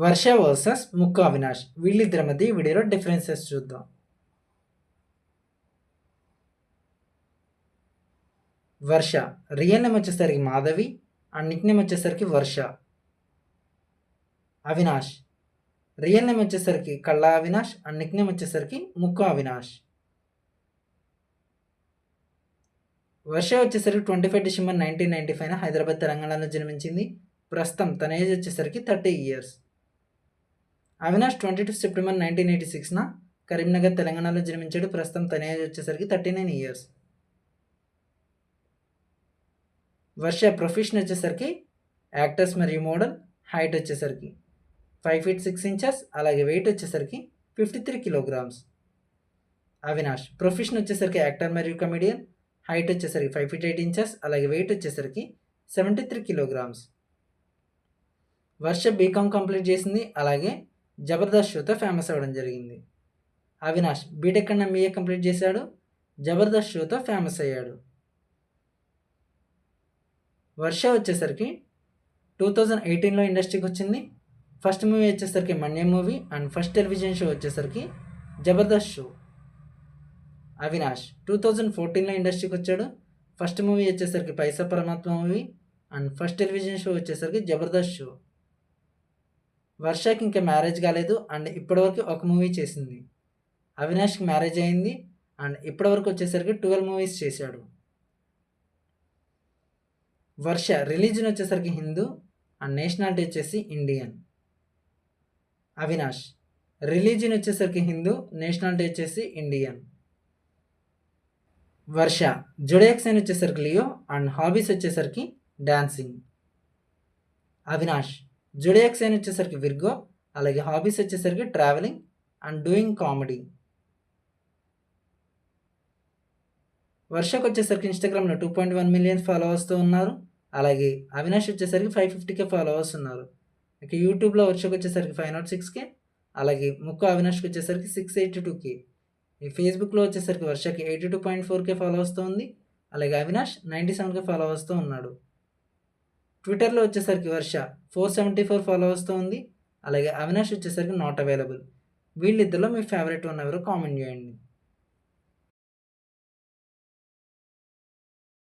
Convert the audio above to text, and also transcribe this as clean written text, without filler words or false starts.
వర్ష versus ముక్కు అవినాష్ వీళ్ళిద్దరి మధ్య ఈ వీడియోలో డిఫరెన్సెస్ చూద్దాం. వర్ష రియల్ నేమ్ వచ్చేసరికి మాధవి అండ్ నిక్ నేమ్ వచ్చేసరికి వర్ష. అవినాష్ రియల్ నేమ్ వచ్చేసరికి కళ్ళ అవినాష్ అండ్ నిక్ నేమ్ వచ్చేసరికి ముక్కు అవినాష్. వర్ష వచ్చేసరికి 25 డిసెంబర్ 1995 హైదరాబాద్ తెలంగాణలో జన్మించింది. ప్రస్తుతం తన ఏజ్ వచ్చేసరికి 30 years. అవినాష్ 22 సెప్టెంబర్ 1986 కరీంనగర్ తెలంగాణలో జన్మించాడు. ప్రస్తుతం తన ఏజ్ వచ్చేసరికి 39 years. వర్ష ప్రొఫెషన్ వచ్చేసరికి యాక్టర్స్ మరియు మోడల్. హైట్ వచ్చేసరికి 5 feet 6 inches, అలాగే వెయిట్ వచ్చేసరికి 53 kilograms. అవినాష్ ప్రొఫెషన్ వచ్చేసరికి యాక్టర్ మరియు కమెడియన్. హైట్ వచ్చేసరికి 5 feet 8 inches, అలాగే వెయిట్ వచ్చేసరికి 73 kilograms. వర్ష బీకామ్ కంప్లీట్ చేసింది, అలాగే జబర్దస్త్ షోతో ఫేమస్ అవ్వడం జరిగింది. Avinash BTech and MBA complete చేశాడు, జబర్దస్త్ షోతో ఫేమస్ అయ్యాడు. వర్ష వచ్చేసరికి 2018లో ఇండస్ట్రీకి వచ్చింది. ఫస్ట్ మూవీ వచ్చేసరికి Manyam movie and first television show వచ్చేసరికి జబర్దస్త్ షో. అవినాష్ 2014లో ఇండస్ట్రీకి వచ్చాడు. ఫస్ట్ మూవీ వచ్చేసరికి పైసా పరమాత్మ movie and first television show వచ్చేసరికి జబర్దస్త్ షో. వర్షకి ఇంకా మ్యారేజ్ కాలేదు అండ్ ఇప్పటివరకు ఒక మూవీ చేసింది. అవినాష్కి మ్యారేజ్ అయింది అండ్ ఇప్పటివరకు వచ్చేసరికి 12 movies చేశాడు. వర్ష రిలీజన్ వచ్చేసరికి హిందూ అండ్ నేషనాలిటీ వచ్చేసి ఇండియన్. అవినాష్ రిలీజన్ వచ్చేసరికి హిందూ, నేషనాలిటీ వచ్చేసి ఇండియన్. వర్ష జోడియాక్ సైన్ వచ్చేసరికి లియో అండ్ హాబీస్ వచ్చేసరికి డాన్సింగ్. అవినాష్ జోడియాక్ సైన్ వచ్చేసరికి విర్గో, అలాగే హాబీస్ వచ్చేసరికి ట్రావెలింగ్ అండ్ డూయింగ్ కామెడీ. వర్షకు వచ్చేసరికి ఇన్స్టాగ్రామ్లో 2.1 million ఫాలోవర్స్తో ఉన్నారు, అలాగే అవినాష్ వచ్చేసరికి 550K ఫాలోవర్స్ ఉన్నారు. ఇక యూట్యూబ్లో వర్షకు వచ్చేసరికి 506K, అలాగే ముక్కు అవినాష్కి వచ్చేసరికి 682K. ఈ ఫేస్బుక్లో వచ్చేసరికి వర్షకి 82.4K ఫాలోవర్స్తో ఉంది, అలాగే అవినాష్ 97K ఫాలోవర్స్తో ఉన్నాడు. ట్విట్టర్లో వచ్చేసరికి వర్ష 474 ఫాలోవర్స్తో ఉంది, అలాగే అవినాష్ వచ్చేసరికి నాట్ అవైలబుల్. వీళ్ళిద్దరిలో మీ ఫేవరెట్ వన్ ఎవరో కామెంట్ చేయండి.